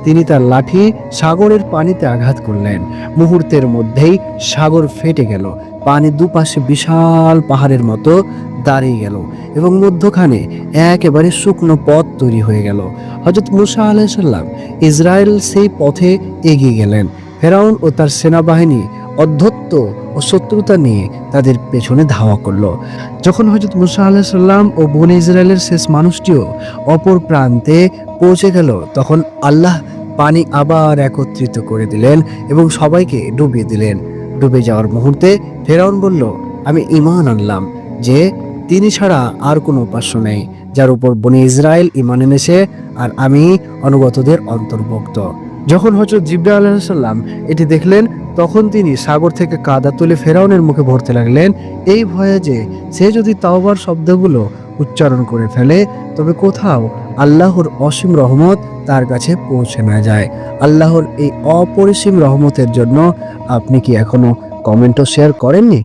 তিনি তার লাঠি সাগরের পানিতে আঘাত করলেন। মুহূর্তের মধ্যেই সাগর ফেটে গেল, পানি দুপাশে বিশাল পাহাড়ের মতো দাঁড়িয়ে গেল এবং মধ্যখানে একেবারে শুকনো পথ তৈরি হয়ে গেল। হযরত মূসা আলাইহিস সালাম ইসরায়েল সেই পথে এগিয়ে গেলেন। ফেরাউন ও তার সেনাবাহিনী অধ্যত্ত ও শত্রুতা নিয়ে তাদের পেছনে ধাওয়া করলো। যখন হযরত মূসা আলাইহিস সালাম ও বনী ইসরায়েলের শেষ মানুষটিও অপর প্রান্তে পৌঁছে গেল, তখন আল্লাহ পানি আবার একত্রিত করে দিলেন এবং সবাইকে ডুবিয়ে দিলেন। ডুবে যাওয়ার মুহূর্তে ফেরাউন বলল, আমি ঈমান আনলাম যে তিনি ছাড়া আর কোনো উপাস্য নেই, যার উপর বনী ইসরায়েল ঈমান এনেছে, আর আমি অনুগতদের অন্তর্ভুক্ত। যখন হযরত জিবরাইল আলাইহিস সালাম এটি দেখলেন, তখন তিনি সাগর থেকে কাদা তুলে ফেরাউনের মুখে ভরতে লাগলেন, এই ভয়ে যে সে যদি তাওবার শব্দগুলো উচ্চারণ করে ফেলে তবে কোথাও আল্লাহর অসীম রহমত তার কাছে পৌঁছে না যায়। আল্লাহর এই অপরিসীম রহমতের জন্য আপনি কি এখনো কমেন্টও শেয়ার করেননি?